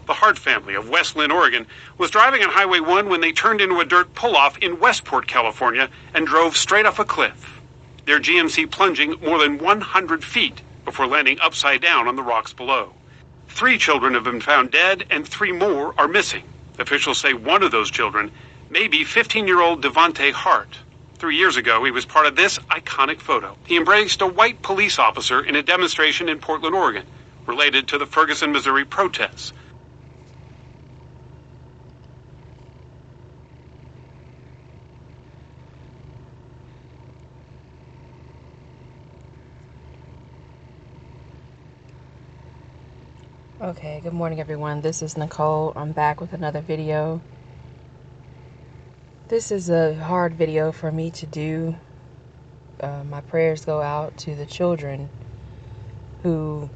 The Hart family of West Linn, Oregon, was driving on Highway 1 when they turned into a dirt pull-off in Westport, California, and drove straight off a cliff. Their GMC plunging more than 100 feet before landing upside down on the rocks below. 3 children have been found dead, and 3 more are missing. Officials say one of those children may be 15-year-old Devontae Hart. 3 years ago, he was part of this iconic photo. He embraced a white police officer in a demonstration in Portland, Oregon, related to the Ferguson, Missouri protests. Okay, good morning everyone. This is Nicole. I'm back with another video. This is a hard video for me to do. My prayers go out to the children who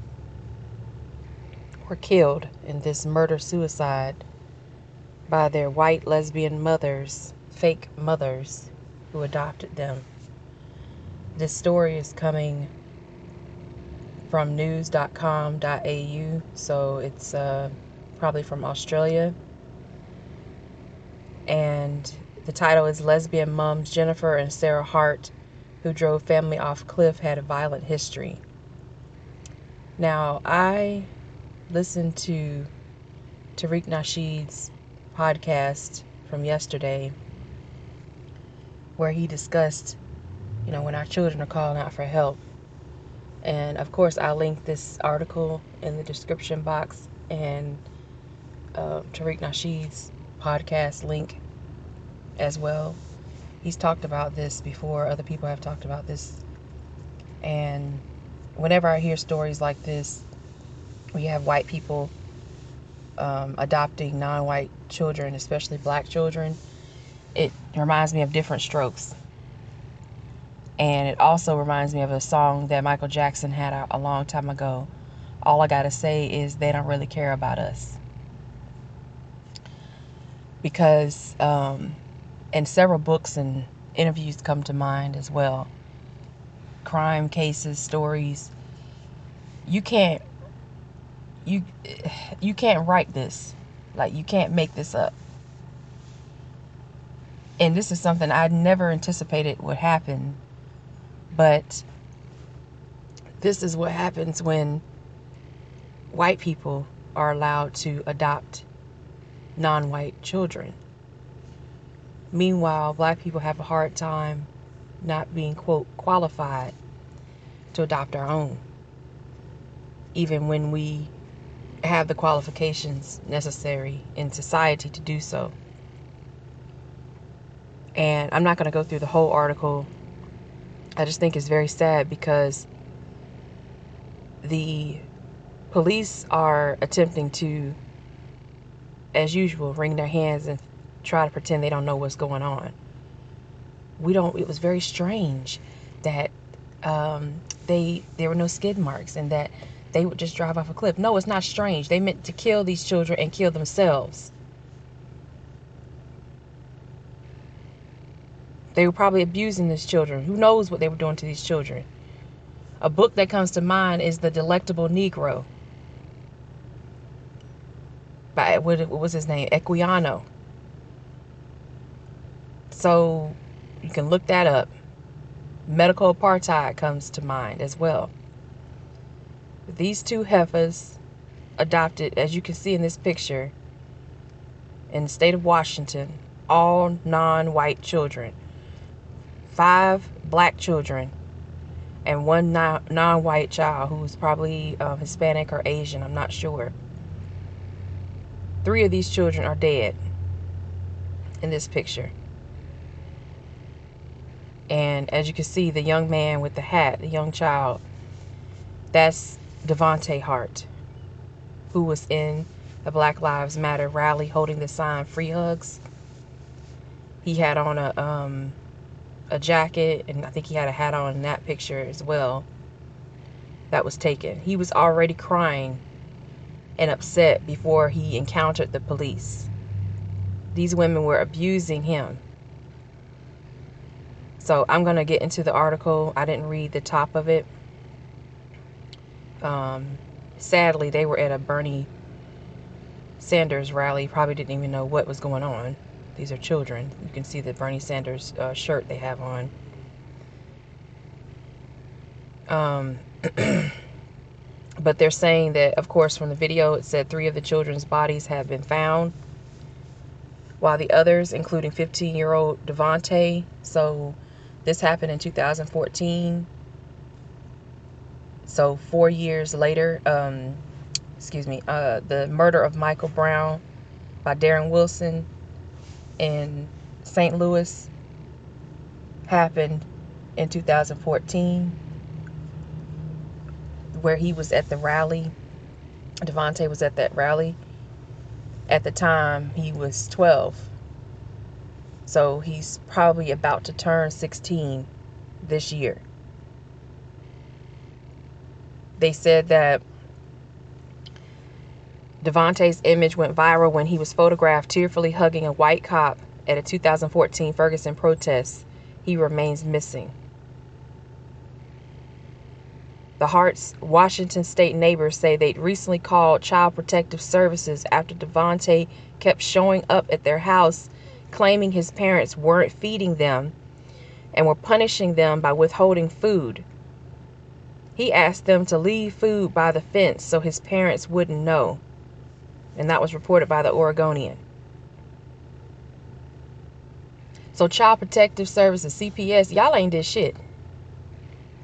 were killed in this murder-suicide by their white lesbian mothers, fake mothers, who adopted them. This story is coming from news.com.au, so it's probably from Australia. And the title is Lesbian Moms Jennifer and Sarah Hart, who drove family off cliff, had a violent history. Now, I listened to Tariq Nasheed's podcast from yesterday, where he discussed, when our children are calling out for help. And of course, I'll link this article in the description box, and Tariq Nasheed's podcast link as well. He's talked about this before. Other people have talked about this. And whenever I hear stories like this, we have white people adopting non-white children, especially black children, it reminds me of Diff'rent Strokes. And it also reminds me of a song that Michael Jackson had a long time ago. All I gotta say is they don't really care about us. Because, and several books and interviews come to mind as well. Crime cases, stories. You can't write this. Like, you can't make this up. And this is something I never anticipated would happen. But this is what happens when white people are allowed to adopt non-white children. Meanwhile, black people have a hard time not being, quote, qualified to adopt our own, even when we have the qualifications necessary in society to do so. And I'm not going to go through the whole article. I just think it's very sad because the police are attempting to, as usual, wring their hands and try to pretend they don't know what's going on. It was very strange that there were no skid marks and that they would just drive off a cliff. No, it's not strange. They meant to kill these children and kill themselves. They were probably abusing these children. Who knows what they were doing to these children? A book that comes to mind is The Delectable Negro by, what was his name? Equiano. So you can look that up. Medical apartheid comes to mind as well. These two heifers adopted, as you can see in this picture, in the state of Washington, all non-white children. 5 black children and 1 non-white child who's probably Hispanic or Asian, I'm not sure. 3 of these children are dead in this picture. And as you can see, the young man with the hat, the young child, that's Devontae Hart, who was in the Black Lives Matter rally holding the sign, Free Hugs. He had on a jacket, and I think he had a hat on in that picture as well that was taken. He was already crying and upset before he encountered the police. These women were abusing him. So I'm going to get into the article. I didn't read the top of it. Sadly, they were at a Bernie Sanders rally probably didn't even know what was going on. These are children. You can see the Bernie Sanders shirt they have on. But they're saying that, of course, from the video, it said 3 of the children's bodies have been found, while the others, including 15-year-old Devontae, so this happened in 2014. So 4 years later, the murder of Michael Brown by Darren Wilson in St. Louis happened in 2014, where he was at the rally. Devontae was at that rally. At the time, he was 12. So he's probably about to turn 16 this year. They said that Devontae's image went viral when he was photographed tearfully hugging a white cop at a 2014 Ferguson protest. He remains missing. The Hart's Washington State neighbors say they'd recently called Child Protective Services after Devontae kept showing up at their house, claiming his parents weren't feeding them and were punishing them by withholding food. He asked them to leave food by the fence so his parents wouldn't know. And that was reported by the Oregonian. So Child Protective Services, CPS, y'all ain't did shit.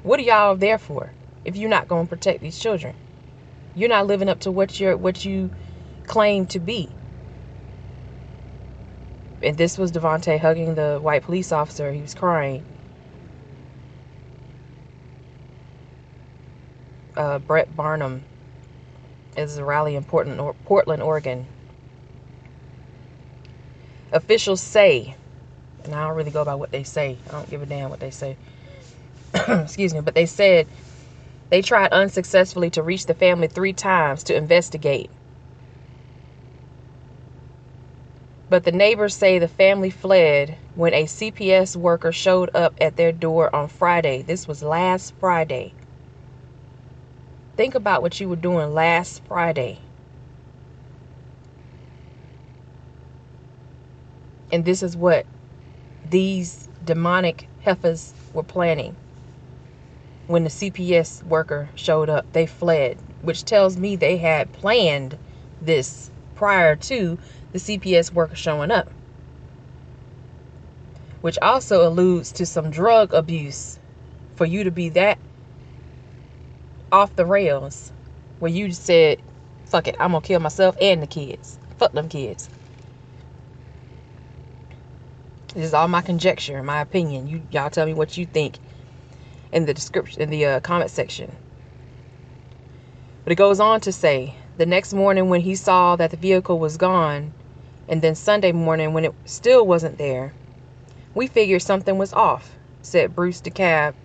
What are y'all there for if you're not going to protect these children? You're not living up to what you claim to be. And this was Devontae hugging the white police officer. He was crying. Brett Barnum is a rally in Portland, Oregon. Officials say, and I don't really go by what they say. I don't give a damn what they say. Excuse me. But they said they tried unsuccessfully to reach the family 3 times to investigate. But the neighbors say the family fled when a CPS worker showed up at their door on Friday. This was last Friday. Think about what you were doing last Friday. And this is what these demonic heifers were planning. When the CPS worker showed up, they fled, which tells me they had planned this prior to the CPS worker showing up. Which also alludes to some drug abuse for you to be that off the rails, where you said, fuck it, I'm gonna kill myself and the kids. Fuck them kids. This is all my conjecture, my opinion. Y'all tell me what you think in the description, in the comment section. But it goes on to say, the next morning when he saw that the vehicle was gone, and then Sunday morning when it still wasn't there, we figured something was off, said Bruce DeKalb.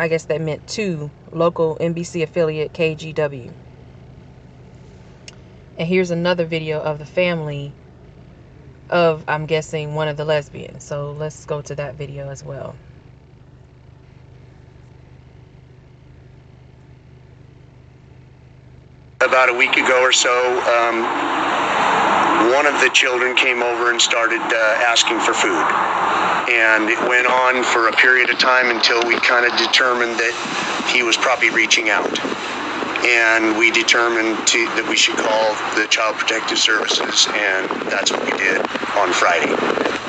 I guess that meant 2, local NBC affiliate KGW. And here's another video of the family of, I'm guessing, one of the lesbians. So let's go to that video as well. About a week ago or so, one of the children came over and started asking for food. And it went on for a period of time until we kind of determined that he was probably reaching out. And we determined that we should call the Child Protective Services, and that's what we did on Friday.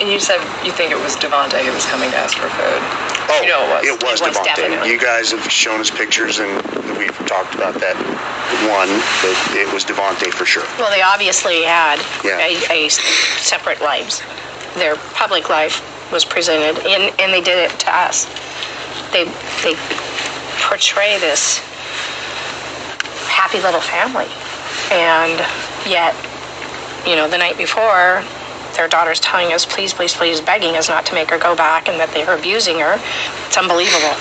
And you said you think it was Devontae who was coming to ask for food. Oh, you know it was Devontae. Definitely. You guys have shown us pictures, and we've talked about that one, but it was Devontae for sure. Well, they obviously had a separate lives. Their public life was presented, and they did it to us. They portray this happy little family, and yet, the night before, their daughter's telling us, please, please, please, begging us not to make her go back, and that they were abusing her. It's unbelievable.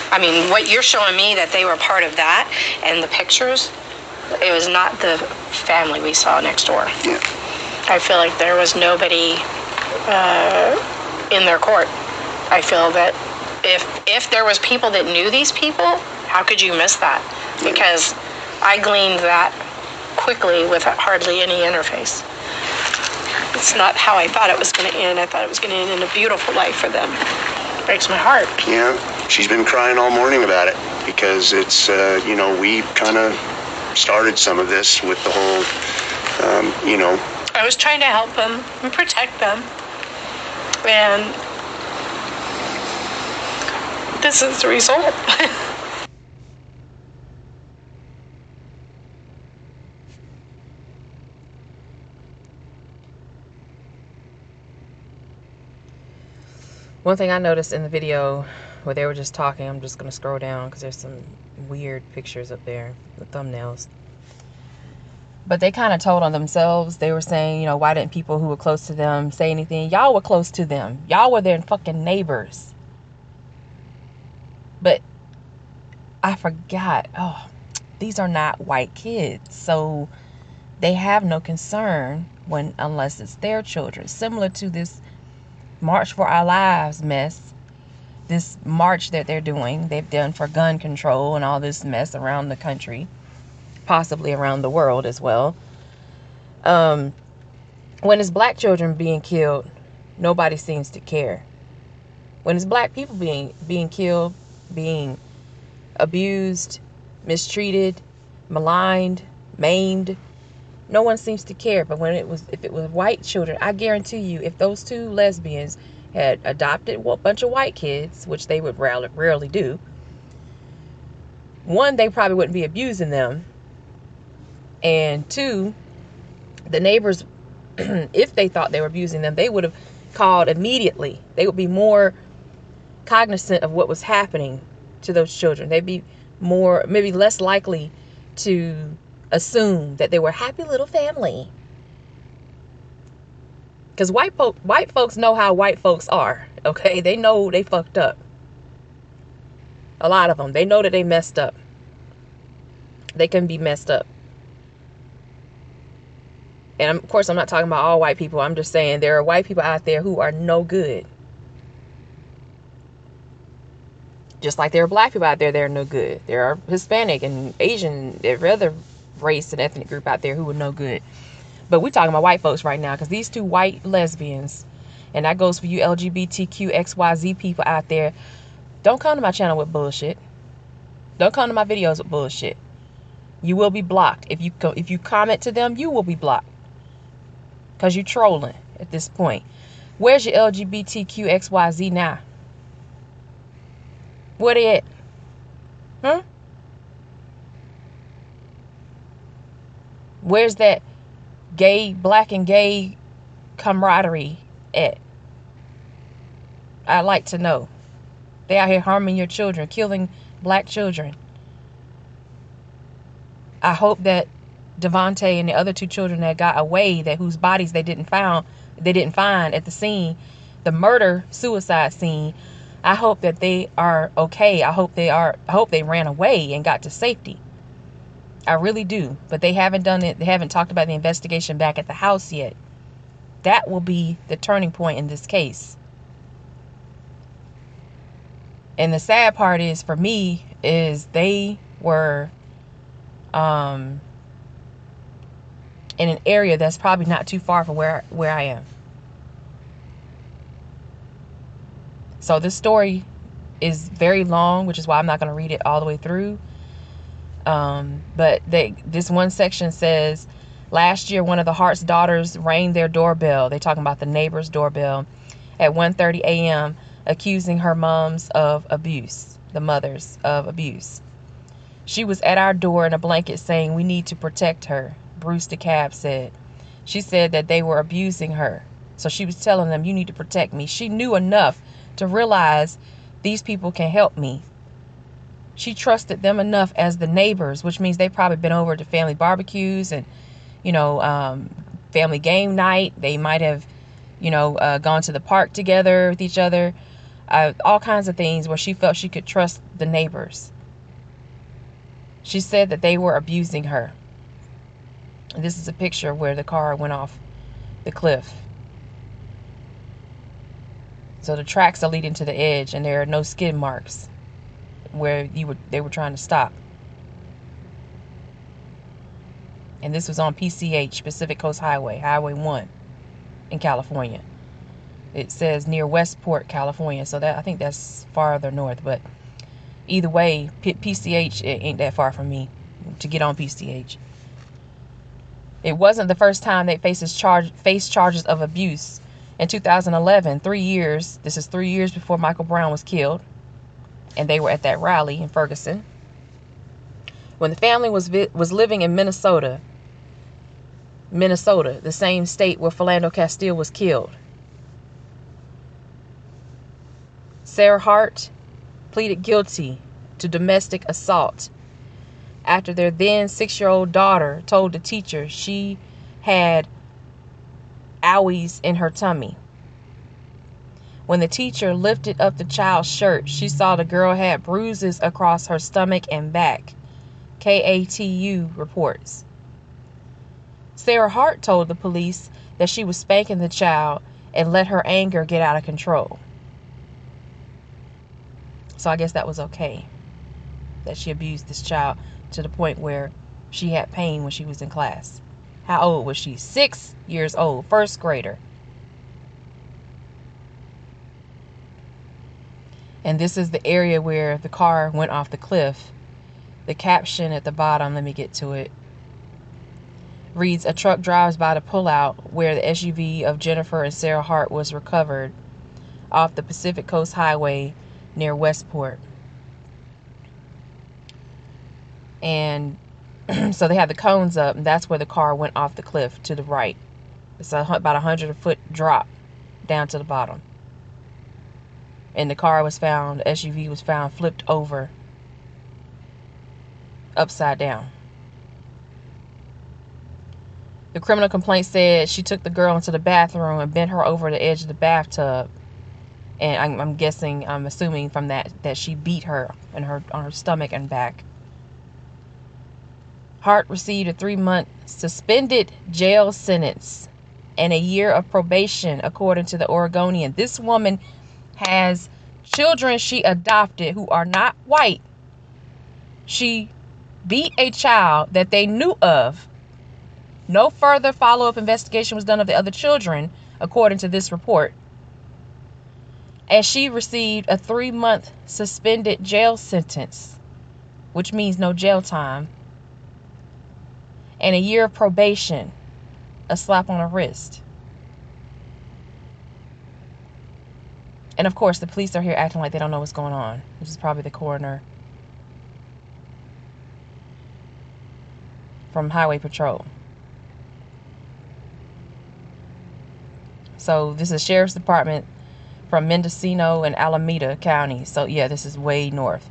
I mean, what you're showing me, that they were part of that, and the pictures, it was not the family we saw next door. Yeah. I feel like there was nobody in their court. I feel that if there was people that knew these people, how could you miss that? Because I gleaned that quickly with hardly any interface. It's not how I thought it was going to end. I thought it was going to end in a beautiful life for them. Breaks my heart. Yeah, she's been crying all morning about it because it's, we kind of started some of this with the whole, I was trying to help them and protect them. And this is the result. One thing I noticed in the video where they were just talking, I'm just going to scroll down because there's some weird pictures up there, the thumbnails. But they kind of told on themselves. They were saying, why didn't people who were close to them say anything? Y'all were close to them. Y'all were their fucking neighbors. But I forgot. Oh, these are not white kids. So they have no concern unless it's their children. Similar to this March for Our Lives mess. This march that they've done for gun control and all this mess around the country. Possibly around the world as well. When it's black children being killed, nobody seems to care. When it's black people being killed, being abused, mistreated, maligned, maimed, no one seems to care. But if it was white children, I guarantee you, if those two lesbians had adopted a bunch of white kids, which they would rarely do, one, they probably wouldn't be abusing them. And two, the neighbors, if they thought they were abusing them, they would have called immediately. They would be more cognizant of what was happening to those children. They'd be maybe less likely to assume that they were a happy little family. Because white folks know how white folks are, okay? They know they fucked up. A lot of them. They know that they messed up. They can be messed up. And of course, I'm not talking about all white people. I'm just saying there are white people out there who are no good. Just like there are black people out there that are no good. There are Hispanic and Asian, every other race and ethnic group out there who are no good. But we're talking about white folks right now, because these two white lesbians, and that goes for you LGBTQ XYZ people out there, don't come to my channel with bullshit. Don't come to my videos with bullshit. You will be blocked. If you comment to them, you will be blocked. Because you're trolling at this point. Where's your LGBTQ XYZ now? Where they at? Huh? Where's that black and gay camaraderie at? I'd like to know. They out here harming your children, killing black children. I hope that Devontae and the other two children that got away, whose bodies they didn't find at the scene, the suicide scene, I hope that they are okay. I hope they ran away and got to safety. I really do. But they haven't done it. They haven't talked about the investigation back at the house yet. That will be the turning point in this case. And the sad part is, for me, is they were in an area that's probably not too far from where I am. So this story is very long, which is why I'm not going to read it all the way through. But this one section says, last year, one of the Hart's daughters rang their doorbell. They're talking about the neighbor's doorbell at 1:30 a.m., accusing her moms of abuse, the mothers of abuse. She was at our door in a blanket saying, "We need to protect her," Bruce DeKalb said. She said that they were abusing her. So she was telling them, "You need to protect me." She knew enough to realize these people can help me. She trusted them enough as the neighbors, which means they've probably been over to family barbecues and, family game night. They might have, gone to the park together with each other. All kinds of things where she felt she could trust the neighbors. She said that they were abusing her. And this is a picture where the car went off the cliff. So the tracks are leading to the edge, and there are no skid marks where they were trying to stop. And this was on PCH, Pacific Coast Highway, Highway 1 in California. It says near Westport, California. So that, I think that's farther north. But either way, PCH, it ain't that far from me to get on PCH. It wasn't the first time they faced charges of abuse. In 2011, 3 years, this is 3 years before Michael Brown was killed, and they were at that rally in Ferguson. When the family was living in Minnesota, the same state where Philando Castile was killed. Sarah Hart pleaded guilty to domestic assault after their then 6-year-old daughter told the teacher she had owies in her tummy. When the teacher lifted up the child's shirt, she saw the girl had bruises across her stomach and back. KATU reports. Sarah Hart told the police that she was spanking the child and let her anger get out of control. So I guess that was okay, that she abused this child to the point where she had pain when she was in class. How old was she? 6 years old, first grader. And this is the area where the car went off the cliff. The caption at the bottom, let me get to it, reads, "A truck drives by the pullout where the SUV of Jennifer and Sarah Hart was recovered off the Pacific Coast Highway near Westport." And so they had the cones up, and that's where the car went off the cliff to the right. It's about 100-foot drop down to the bottom. And the car was found, the SUV was found flipped over, upside down. The criminal complaint said she took the girl into the bathroom and bent her over the edge of the bathtub. And I'm assuming from that she beat her on her stomach and back. Hart received a 3-month suspended jail sentence and a year of probation, according to the Oregonian. This woman has children she adopted who are not white. She beat a child that they knew of. No further follow-up investigation was done of the other children, according to this report. And she received a 3-month suspended jail sentence, which means no jail time, and a year of probation, a slap on the wrist. And of course, the police are here acting like they don't know what's going on. This is probably the coroner from Highway Patrol. So this is Sheriff's Department from Mendocino and Alameda County. So yeah, this is way north.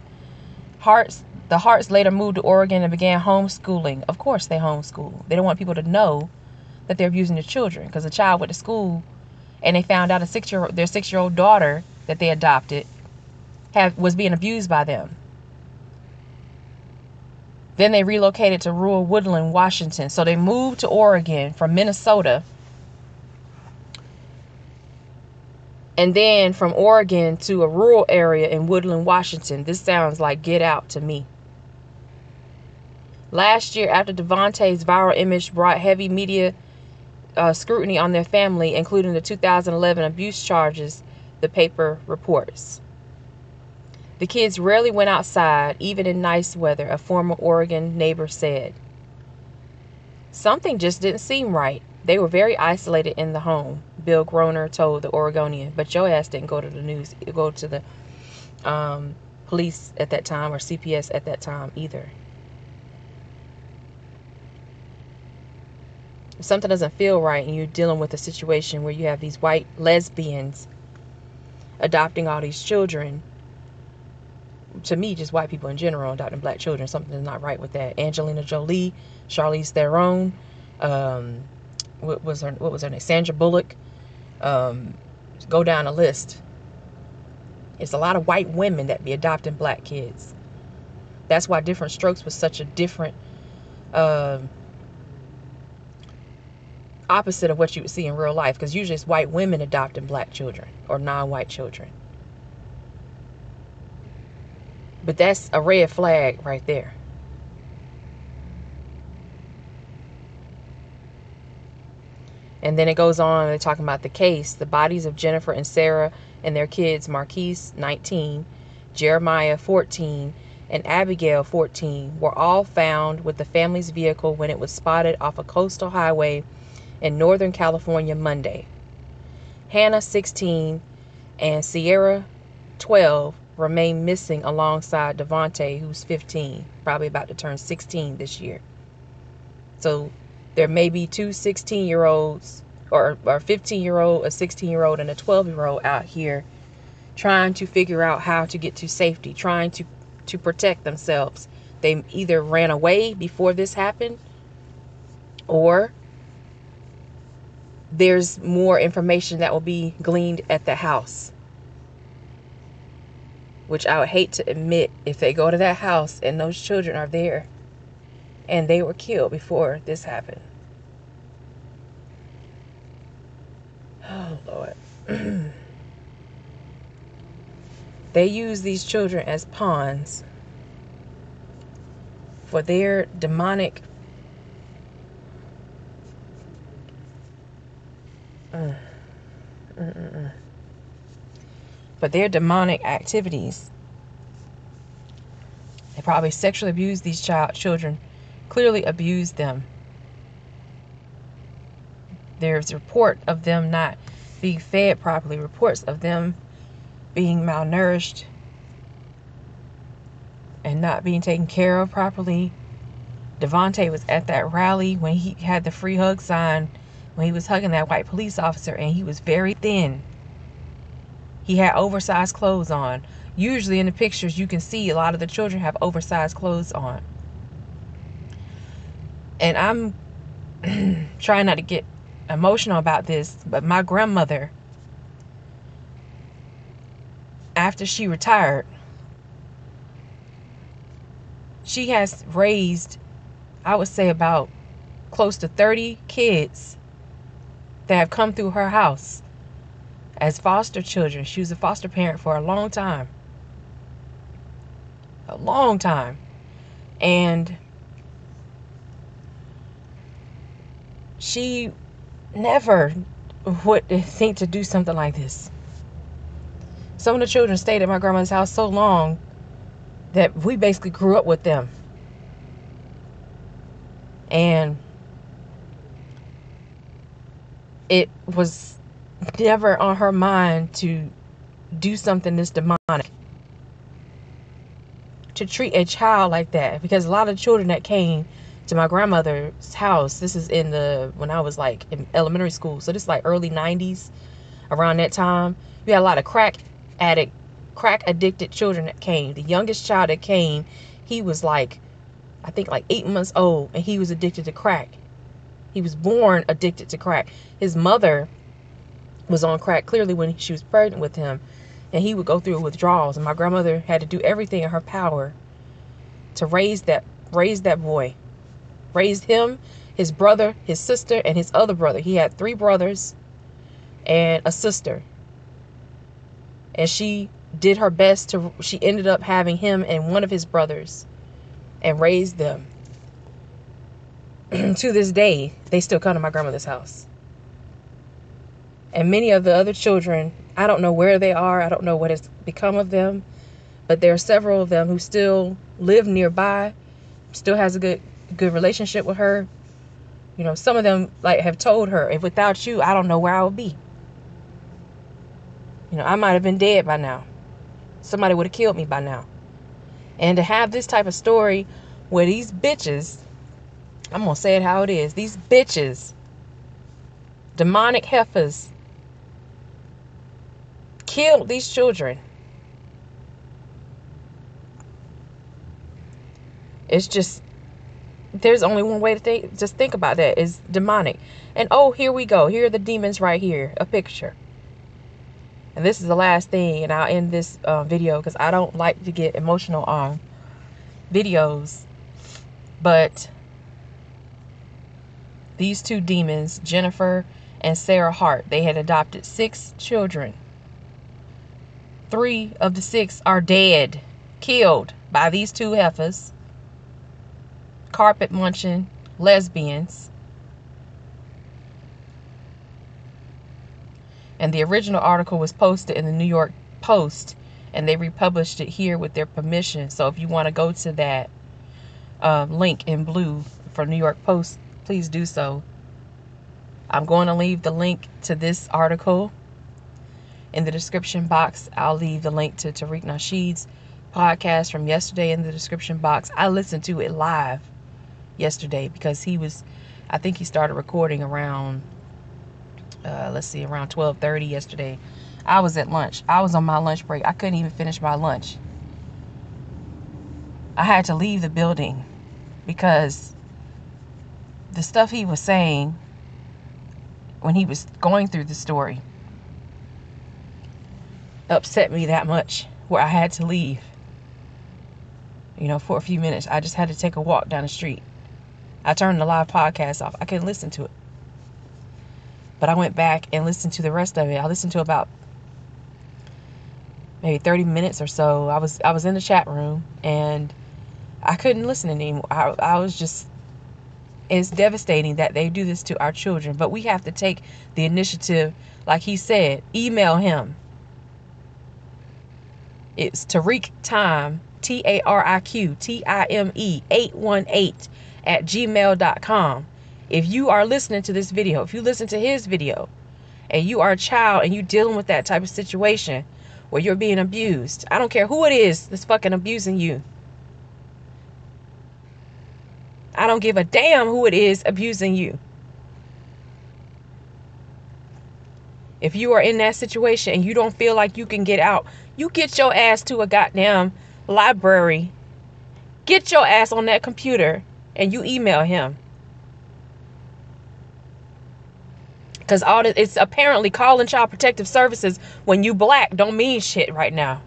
The Harts later moved to Oregon and began homeschooling. Of course they homeschool. They don't want people to know that they're abusing their children, because a child went to school and they found out their 6-year-old daughter that they adopted was being abused by them. Then they relocated to rural Woodland, Washington. So they moved to Oregon from Minnesota. And then from Oregon to a rural area in Woodland, Washington. This sounds like Get Out to me. Last year, after Devontae's viral image brought heavy media scrutiny on their family, including the 2011 abuse charges, the paper reports. The kids rarely went outside, even in nice weather, a former Oregon neighbor said. Something just didn't seem right. They were very isolated in the home, Bill Groner told the Oregonian. But your ass didn't go to the news, go to the police at that time, or CPS at that time either. If something doesn't feel right and you're dealing with a situation where you have these white lesbians adopting all these children, to me, just white people in general adopting black children, something is not right with that. Angelina Jolie, Charlize Theron, what was her name? Sandra Bullock. Go down the list. It's a lot of white women that be adopting black kids. That's why Different Strokes was such a different opposite of what you would see in real life, because usually it's white women adopting black children or non-white children. But that's a red flag right there. And then it goes on, they're talking about the case. The bodies of Jennifer and Sarah and their kids, Marquise, 19, Jeremiah, 14, and Abigail, 14, were all found with the family's vehicle when it was spotted off a coastal highway in Northern California Monday. Hannah, 16, and Sierra, 12, remain missing alongside Devontae, who's 15, probably about to turn 16 this year. So there may be two 16-year-olds or a 15-year-old, a 16-year-old, and a 12-year-old out here trying to figure out how to get to safety, trying to protect themselves. They either ran away before this happened, or there's more information that will be gleaned at the house. Which I would hate to admit, if they go to that house and those children are there and they were killed before this happened. Oh, Lord. They use these children as pawns for their demonic activities. They probably sexually abused these children, clearly abused them. There's a report of them not being fed properly, reports of them being malnourished and not being taken care of properly. Devontae was at that rally when he had the free hug sign, when he was hugging that white police officer, and he was very thin. He had oversized clothes on. Usually in the pictures you can see a lot of the children have oversized clothes on. And I'm trying not to get emotional about this, but my grandmother, after she retired, she has raised, I would say, about close to 30 kids that have come through her house as foster children. She was a foster parent for a long time. A long time. And she never would think to do something like this. Some of the children stayed at my grandma's house so long that we basically grew up with them. And it was never on her mind to do something this demonic, to treat a child like that. Because a lot of children that came to my grandmother's house, this is when I was like in elementary school, so this is like early 90s, around that time, you had a lot of crack addicted children that came. The youngest child that came, he was like, I think like 8 months old, and he was addicted to crack. He was born addicted to crack. His mother was on crack clearly when she was pregnant with him, and he would go through withdrawals, and my grandmother had to do everything in her power to raise that boy. Raised him, his brother, his sister, and his other brother. He had 3 brothers and a sister. And she did her best she ended up having him and one of his brothers and raised them. To this day, they still come to my grandmother's house. And many of the other children, I don't know where they are. I don't know what has become of them. But there are several of them who still live nearby, still has a good relationship with her. You know, some of them like have told her, if without you, I don't know where I would be. You know, I might have been dead by now. Somebody would have killed me by now. And to have this type of story where these bitches, I'm going to say it how it is, these bitches, demonic heifers, killed these children. It's just, there's only one way to just think about that, is demonic. And oh, here we go. Here are the demons right here. A picture. And this is the last thing, and I'll end this video because I don't like to get emotional on videos. But these 2 demons, Jennifer and Sarah Hart, they had adopted 6 children. 3 of the 6 are dead, killed by these 2 heifers, carpet munching lesbians. And the original article was posted in the New York Post, and they republished it here with their permission. So if you want to go to that link in blue for New York Post, please do so. I'm going to leave the link to this article in the description box. I'll leave the link to Tariq Nasheed's podcast from yesterday in the description box. I listened to it live yesterday because I think he started recording around around 12:30 yesterday. I was at lunch. I was on my lunch break. I couldn't even finish my lunch. I had to leave the building because the stuff he was saying when he was going through the story upset me that much where I had to leave. For a few minutes. I just had to take a walk down the street. I turned the live podcast off. I couldn't listen to it. But I went back and listened to the rest of it. I listened to about maybe 30 minutes or so. I was in the chat room and I couldn't listen anymore. I was just, it's devastating that they do this to our children. But we have to take the initiative. Like he said, email him. It's Tariq Time, TARIQTIME 818@gmail.com. If you are listening to this video, if you listen to his video, and you are a child and you dealing with that type of situation where you're being abused, I don't care who it is that's fucking abusing you. I don't give a damn who it is abusing you. If you are in that situation and you don't feel like you can get out, you get your ass to a goddamn library. Get your ass on that computer and you email him. Because it's apparently calling Child Protective Services when you black don't mean shit right now.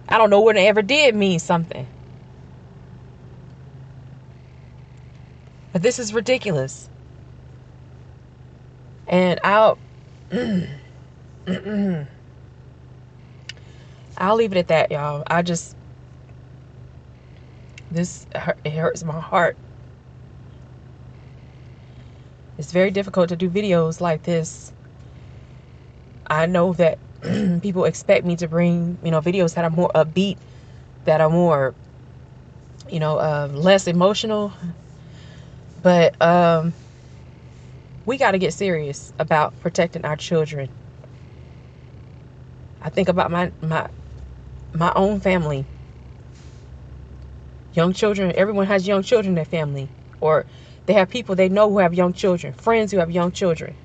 I don't know when it ever did mean something. But this is ridiculous. And I'll leave it at that, y'all. It hurts my heart. It's very difficult to do videos like this. I know that people expect me to bring, videos that are more upbeat, that are more, less emotional. But we got to get serious about protecting our children. I think about my own family. Young children, everyone has young children in their family. Or they have people they know who have young children. Friends who have young children.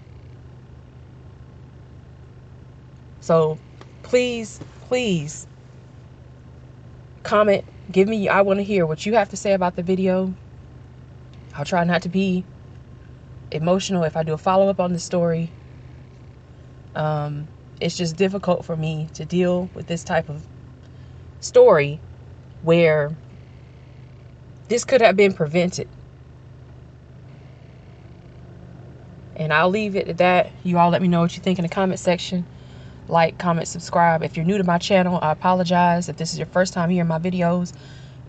So please, please comment. I want to hear what you have to say about the video. I'll try not to be emotional if I do a follow-up on the story. It's just difficult for me to deal with this type of story where this could have been prevented. And I'll leave it at that. You all let me know what you think in the comment section. Like, comment, subscribe. If you're new to my channel, I apologize. If this is your first time hearing my videos,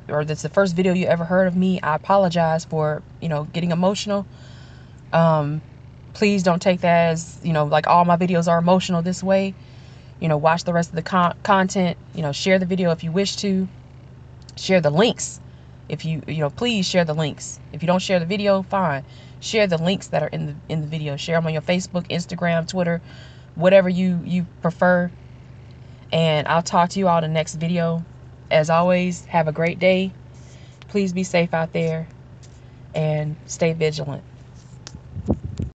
or this is the first video you ever heard of me, I apologize for, getting emotional. Please don't take that as, like all my videos are emotional this way. Watch the rest of the content. Share the video if you wish to. Share the links. If please share the links. If you don't share the video, fine. Share the links that are in the video. Share them on your Facebook, Instagram, Twitter, whatever you prefer. And I'll talk to you all in the next video. As always, have a great day. Please be safe out there and stay vigilant.